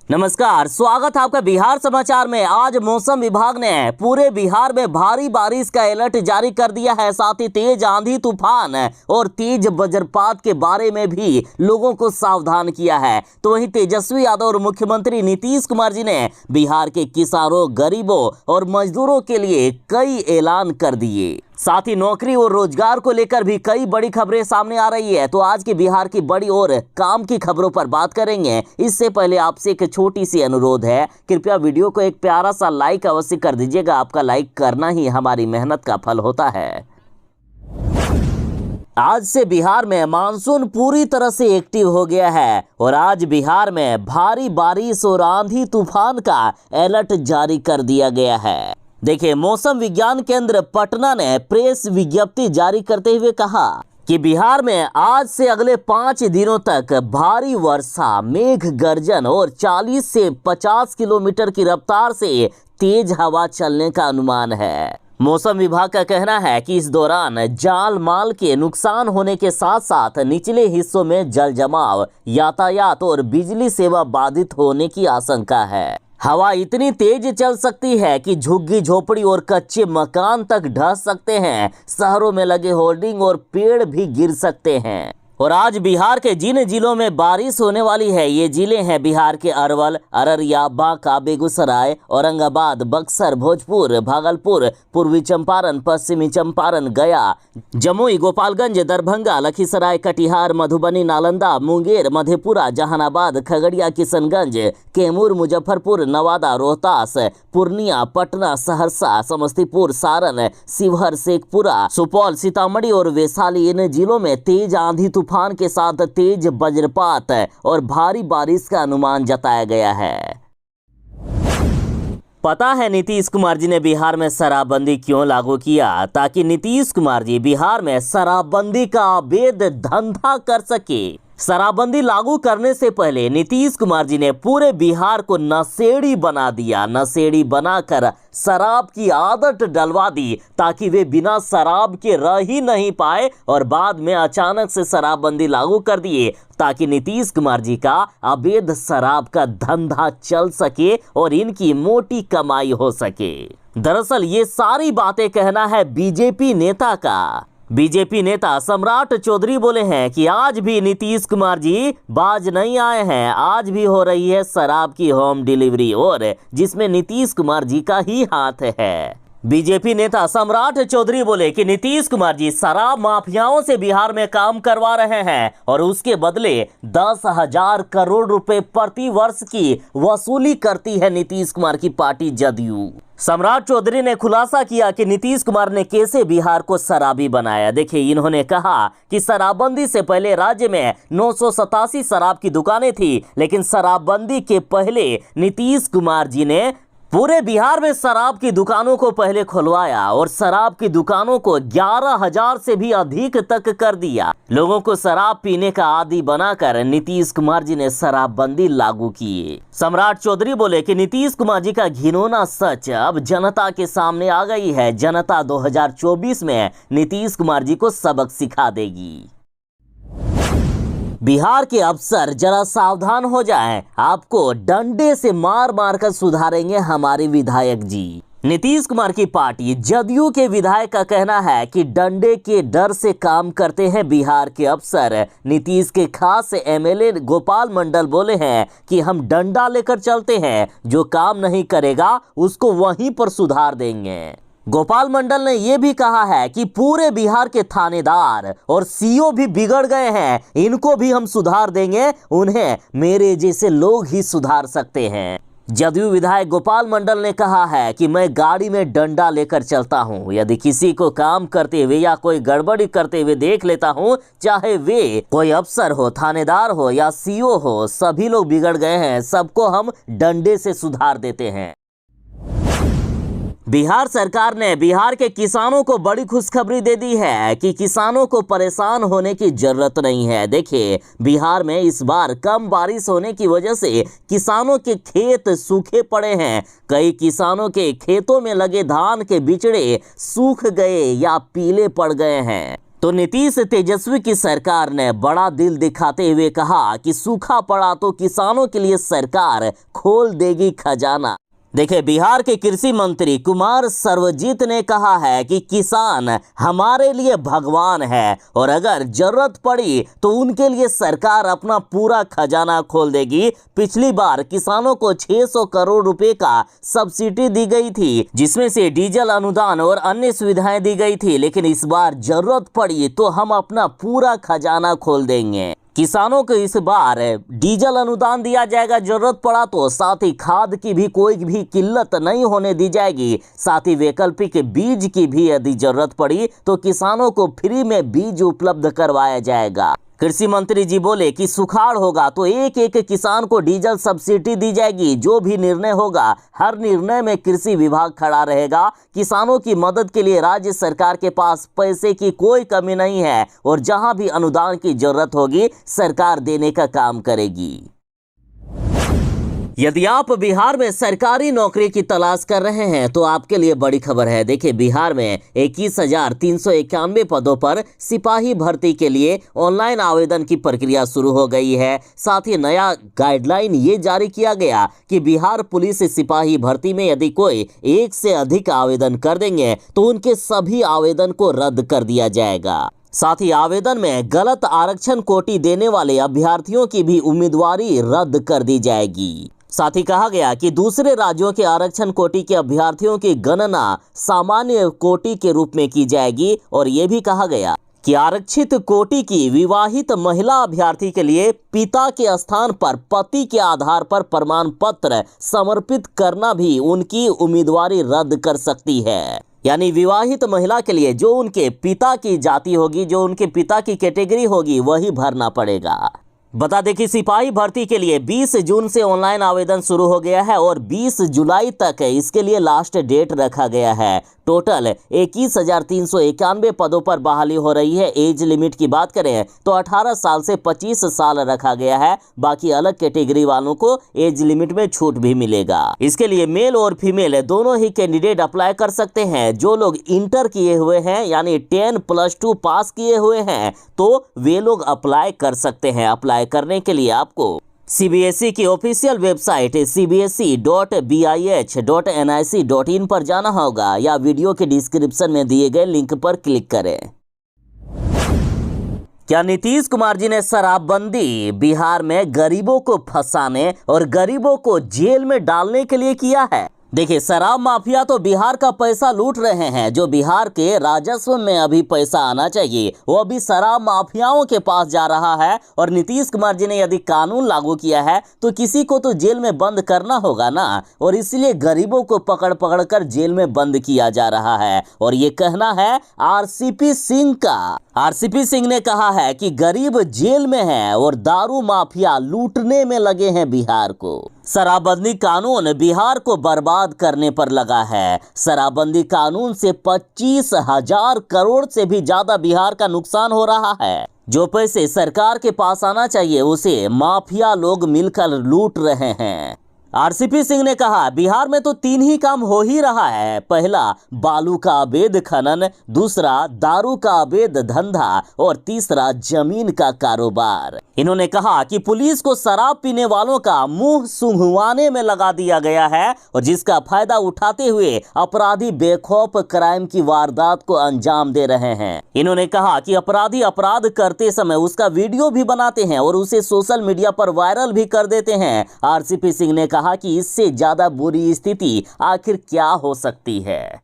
नमस्कार, स्वागत है आपका बिहार समाचार में। आज मौसम विभाग ने पूरे बिहार में भारी बारिश का अलर्ट जारी कर दिया है। साथ ही तेज आंधी तूफान और तेज वज्रपात के बारे में भी लोगों को सावधान किया है। तो वहीं तेजस्वी यादव और मुख्यमंत्री नीतीश कुमार जी ने बिहार के किसानों, गरीबों और मजदूरों के लिए कई ऐलान कर दिए। साथ ही नौकरी और रोजगार को लेकर भी कई बड़ी खबरें सामने आ रही है। तो आज की बिहार की बड़ी और काम की खबरों पर बात करेंगे। इससे पहले आपसे एक छोटी सी अनुरोध है, कृपया वीडियो को एक प्यारा सा लाइक अवश्य कर दीजिएगा। आपका लाइक करना ही हमारी मेहनत का फल होता है। आज से बिहार में मानसून पूरी तरह से एक्टिव हो गया है और आज बिहार में भारी बारिश और आंधी तूफान का अलर्ट जारी कर दिया गया है। देखिए, मौसम विज्ञान केंद्र पटना ने प्रेस विज्ञप्ति जारी करते हुए कहा कि बिहार में आज से अगले 5 दिनों तक भारी वर्षा, मेघ गर्जन और 40 से 50 किलोमीटर की रफ्तार से तेज हवा चलने का अनुमान है। मौसम विभाग का कहना है कि इस दौरान जान माल के नुकसान होने के साथ साथ निचले हिस्सों में जल जमाव, यातायात और बिजली सेवा बाधित होने की आशंका है। हवा इतनी तेज चल सकती है कि झुग्गी झोपड़ी और कच्चे मकान तक ढह सकते हैं। शहरों में लगे होर्डिंग और पेड़ भी गिर सकते हैं। और आज बिहार के जिन जिलों में बारिश होने वाली है, ये जिले हैं बिहार के अरवल, अररिया, बांका, बेगूसराय, औरंगाबाद, बक्सर, भोजपुर, भागलपुर, पूर्वी चंपारण, पश्चिमी चंपारण, गया, जमुई, गोपालगंज, दरभंगा, लखीसराय, कटिहार, मधुबनी, नालंदा, मुंगेर, मधेपुरा, जहानाबाद, खगड़िया, किशनगंज, कैमूर, मुजफ्फरपुर, नवादा, रोहतास, पूर्णिया, पटना, सहरसा, समस्तीपुर, सारण, शिवहर, शेखपुरा, सुपौल, सीतामढ़ी और वैशाली, इन जिलों में तेज आंधी तूफान के साथ तेज वज्रपात और भारी बारिश का अनुमान जताया गया है। पता है नीतीश कुमार जी ने बिहार में शराबबंदी क्यों लागू किया? ताकि नीतीश कुमार जी बिहार में शराबबंदी का अवैध धंधा कर सके। शराबबंदी लागू करने से पहले नीतीश कुमार जी ने पूरे बिहार को नशेड़ी बना दिया। नशेड़ी बनाकर शराब की आदत डलवा दी ताकि वे बिना शराब के रह ही नहीं पाए, और बाद में अचानक से शराबबंदी लागू कर दिए ताकि नीतीश कुमार जी का अवैध शराब का धंधा चल सके और इनकी मोटी कमाई हो सके। दरअसल ये सारी बातें कहना है बीजेपी नेता का। बीजेपी नेता सम्राट चौधरी बोले हैं कि आज भी नीतीश कुमार जी बाज नहीं आए हैं। आज भी हो रही है शराब की होम डिलीवरी और जिसमें नीतीश कुमार जी का ही हाथ है। बीजेपी नेता सम्राट चौधरी बोले कि नीतीश कुमार जी शराब माफियाओं से बिहार में काम करवा रहे हैं और उसके बदले 10,000 करोड़ रुपए प्रति वर्ष की वसूली करती है नीतीश कुमार की पार्टी जदयू। सम्राट चौधरी ने खुलासा किया कि नीतीश कुमार ने कैसे बिहार को शराबी बनाया। देखिए, इन्होंने कहा कि शराबबंदी से पहले राज्य में 987 शराब की दुकानें थी, लेकिन शराबबंदी के पहले नीतीश कुमार जी ने पूरे बिहार में शराब की दुकानों को पहले खुलवाया और शराब की दुकानों को 11,000 से भी अधिक तक कर दिया। लोगों को शराब पीने का आदी बनाकर नीतीश कुमार जी ने शराबबंदी लागू की। सम्राट चौधरी बोले कि नीतीश कुमार जी का घिनौना सच अब जनता के सामने आ गई है। जनता 2024 में नीतीश कुमार जी को सबक सिखा देगी। बिहार के अफसर जरा सावधान हो जाएं, आपको डंडे से मार मार कर सुधारेंगे हमारे विधायक जी। नीतीश कुमार की पार्टी जदयू के विधायक का कहना है कि डंडे के डर से काम करते हैं बिहार के अफसर। नीतीश के खास एमएलए गोपाल मंडल बोले हैं कि हम डंडा लेकर चलते हैं, जो काम नहीं करेगा उसको वहीं पर सुधार देंगे। गोपाल मंडल ने यह भी कहा है कि पूरे बिहार के थानेदार और सीओ भी बिगड़ गए हैं, इनको भी हम सुधार देंगे, उन्हें मेरे जैसे लोग ही सुधार सकते हैं। जदयू विधायक गोपाल मंडल ने कहा है कि मैं गाड़ी में डंडा लेकर चलता हूं, यदि किसी को काम करते हुए या कोई गड़बड़ी करते हुए देख लेता हूं, चाहे वे कोई अफसर हो, थानेदार हो या सीओ हो, सभी लोग बिगड़ गए हैं, सबको हम डंडे से सुधार देते हैं। बिहार सरकार ने बिहार के किसानों को बड़ी खुशखबरी दे दी है कि किसानों को परेशान होने की जरूरत नहीं है। देखिए, बिहार में इस बार कम बारिश होने की वजह से किसानों के खेत सूखे पड़े हैं। कई किसानों के खेतों में लगे धान के बिचड़े सूख गए या पीले पड़ गए हैं। तो नीतीश तेजस्वी की सरकार ने बड़ा दिल दिखाते हुए कहा कि सूखा पड़ा तो किसानों के लिए सरकार खोल देगी खजाना। देखिए, बिहार के कृषि मंत्री कुमार सर्वजीत ने कहा है कि किसान हमारे लिए भगवान है और अगर जरूरत पड़ी तो उनके लिए सरकार अपना पूरा खजाना खोल देगी। पिछली बार किसानों को 600 करोड़ रुपए का सब्सिडी दी गई थी, जिसमें से डीजल अनुदान और अन्य सुविधाएं दी गई थी, लेकिन इस बार जरूरत पड़ी तो हम अपना पूरा खजाना खोल देंगे। किसानों को इस बार डीजल अनुदान दिया जाएगा, जरूरत पड़ा तो साथ ही खाद की भी कोई भी किल्लत नहीं होने दी जाएगी। साथ ही वैकल्पिक बीज की भी यदि जरूरत पड़ी तो किसानों को फ्री में बीज उपलब्ध करवाया जाएगा। कृषि मंत्री जी बोले कि सुखाड़ होगा तो एक एक किसान को डीजल सब्सिडी दी जाएगी। जो भी निर्णय होगा हर निर्णय में कृषि विभाग खड़ा रहेगा। किसानों की मदद के लिए राज्य सरकार के पास पैसे की कोई कमी नहीं है और जहां भी अनुदान की जरूरत होगी सरकार देने का काम करेगी। यदि आप बिहार में सरकारी नौकरी की तलाश कर रहे हैं तो आपके लिए बड़ी खबर है। देखिए, बिहार में 21,391 पदों पर सिपाही भर्ती के लिए ऑनलाइन आवेदन की प्रक्रिया शुरू हो गई है। साथ ही नया गाइडलाइन ये जारी किया गया कि बिहार पुलिस सिपाही भर्ती में यदि कोई एक से अधिक आवेदन कर देंगे तो उनके सभी आवेदन को रद्द कर दिया जाएगा। साथ ही आवेदन में गलत आरक्षण कोटि देने वाले अभ्यर्थियों की भी उम्मीदवारी रद्द कर दी जाएगी। साथ ही कहा गया कि दूसरे राज्यों के आरक्षण कोटि के अभ्यर्थियों की गणना सामान्य कोटि के रूप में की जाएगी और ये भी कहा गया कि आरक्षित कोटि की विवाहित महिला अभ्यर्थी के लिए पिता के स्थान पर पति के आधार पर प्रमाण पत्र समर्पित करना भी उनकी उम्मीदवारी रद्द कर सकती है। यानी विवाहित महिला के लिए जो उनके पिता की जाति होगी, जो उनके पिता की कैटेगरी होगी, वही भरना पड़ेगा। बता दें कि सिपाही भर्ती के लिए 20 जून से ऑनलाइन आवेदन शुरू हो गया है और 20 जुलाई तक इसके लिए लास्ट डेट रखा गया है। टोटल 21,391 पदों पर बहाली हो रही है। एज लिमिट की बात करें तो 18 साल से 25 साल रखा गया है। बाकी अलग कैटेगरी वालों को एज लिमिट में छूट भी मिलेगा। इसके लिए मेल और फीमेल दोनों ही कैंडिडेट अप्लाई कर सकते हैं। जो लोग इंटर किए हुए हैं यानी 10+2 पास किए हुए हैं तो वे लोग अप्लाई कर सकते हैं। अप्लाई करने के लिए आपको सीबीएसई की ऑफिशियल वेबसाइट cbse.bih.nic.in पर जाना होगा या वीडियो के डिस्क्रिप्शन में दिए गए लिंक पर क्लिक करें। क्या नीतीश कुमार जी ने शराबबंदी बिहार में गरीबों को फंसाने और गरीबों को जेल में डालने के लिए किया है? देखिए, शराब माफिया तो बिहार का पैसा लूट रहे हैं। जो बिहार के राजस्व में अभी पैसा आना चाहिए वो अभी शराब माफियाओं के पास जा रहा है। और नीतीश कुमार जी ने यदि कानून लागू किया है तो किसी को तो जेल में बंद करना होगा ना, और इसलिए गरीबों को पकड़ पकड़ कर जेल में बंद किया जा रहा है। और ये कहना है आरसीपी सिंह का। आरसीपी सिंह ने कहा है कि गरीब जेल में है और दारू माफिया लूटने में लगे हैं बिहार को। शराबबंदी कानून बिहार को बर्बाद करने पर लगा है। शराबबंदी कानून से 25,000 करोड़ से भी ज्यादा बिहार का नुकसान हो रहा है। जो पैसे सरकार के पास आना चाहिए उसे माफिया लोग मिलकर लूट रहे हैं। आरसीपी सिंह ने कहा बिहार में तो 3 ही काम हो ही रहा है। पहला बालू का अवैध खनन, दूसरा दारू का अवैध धंधा और तीसरा जमीन का कारोबार। इन्होंने कहा कि पुलिस को शराब पीने वालों का मुंह सुंघवाने में लगा दिया गया है और जिसका फायदा उठाते हुए अपराधी बेखौफ क्राइम की वारदात को अंजाम दे रहे हैं। इन्होंने कहा कि अपराधी अपराध करते समय उसका वीडियो भी बनाते हैं और उसे सोशल मीडिया पर वायरल भी कर देते हैं। आरसीपी सिंह ने कहा कि इससे ज्यादा बुरी स्थिति आखिर क्या हो सकती है।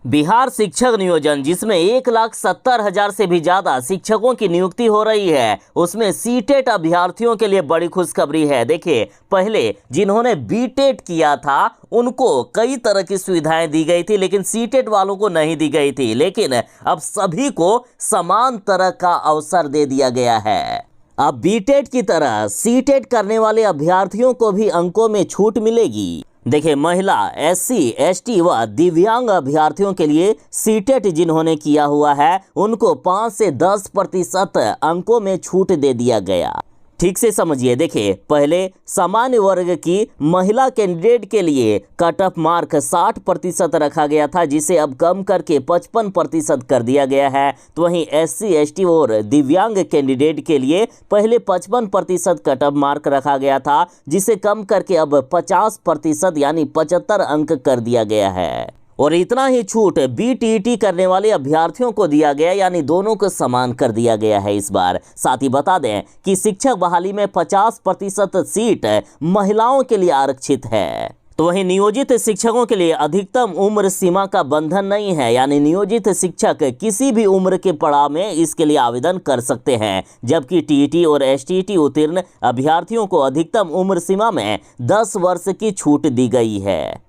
बिहार शिक्षक नियोजन, जिसमें 1,70,000 से भी ज्यादा शिक्षकों की नियुक्ति हो रही है, उसमें सीटेट अभ्यर्थियों के लिए बड़ी खुशखबरी है। देखिए, पहले जिन्होंने बीटेट किया था उनको कई तरह की सुविधाएं दी गई थी, लेकिन सीटेट वालों को नहीं दी गई थी। लेकिन अब सभी को समान तरह का अवसर दे दिया गया है। अब बीटेट की तरह सीटेट करने वाले अभ्यर्थियों को भी अंकों में छूट मिलेगी। देखिए, महिला, एससी, एसटी व दिव्यांग अभ्यर्थियों के लिए सीटेट जिन्होंने किया हुआ है उनको 5 से 10% अंकों में छूट दे दिया गया। ठीक से समझिए। देखिए, पहले सामान्य वर्ग की महिला कैंडिडेट के लिए कट ऑफ मार्क 60% रखा गया था, जिसे अब कम करके 55% कर दिया गया है। तो वहीं SC ST और दिव्यांग कैंडिडेट के लिए पहले 55% कट ऑफ मार्क रखा गया था, जिसे कम करके अब 50% यानी 75 अंक कर दिया गया है। और इतना ही छूट BTET करने वाले अभ्यर्थियों को दिया गया, यानी दोनों को समान कर दिया गया है इस बार। साथ ही बता दें कि शिक्षक बहाली में 50% सीट महिलाओं के लिए आरक्षित है। तो वहीं नियोजित शिक्षकों के लिए अधिकतम उम्र सीमा का बंधन नहीं है, यानी नियोजित शिक्षक किसी भी उम्र के पड़ाव में इसके लिए आवेदन कर सकते हैं, जबकि TET और STET उत्तीर्ण अभ्यर्थियों को अधिकतम उम्र सीमा में 10 वर्ष की छूट दी गई है।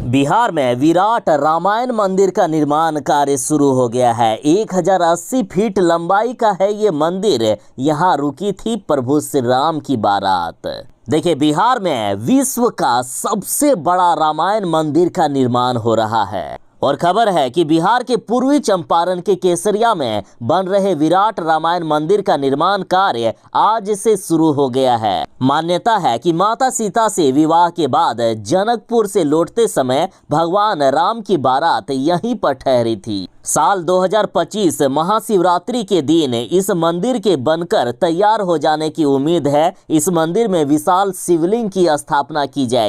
बिहार में विराट रामायण मंदिर का निर्माण कार्य शुरू हो गया है। 1080 फीट लंबाई का है ये मंदिर। यहाँ रुकी थी प्रभु श्री राम की बारात। देखिए, बिहार में विश्व का सबसे बड़ा रामायण मंदिर का निर्माण हो रहा है और खबर है कि बिहार के पूर्वी चंपारण के केसरिया में बन रहे विराट रामायण मंदिर का निर्माण कार्य आज से शुरू हो गया है। मान्यता है कि माता सीता से विवाह के बाद जनकपुर से लौटते समय भगवान राम की बारात यहीं पर ठहरी थी। साल 2025 महाशिवरात्रि के दिन इस मंदिर के बनकर तैयार हो जाने की उम्मीद है। इस मंदिर में विशाल शिवलिंग की स्थापना की जाएगी।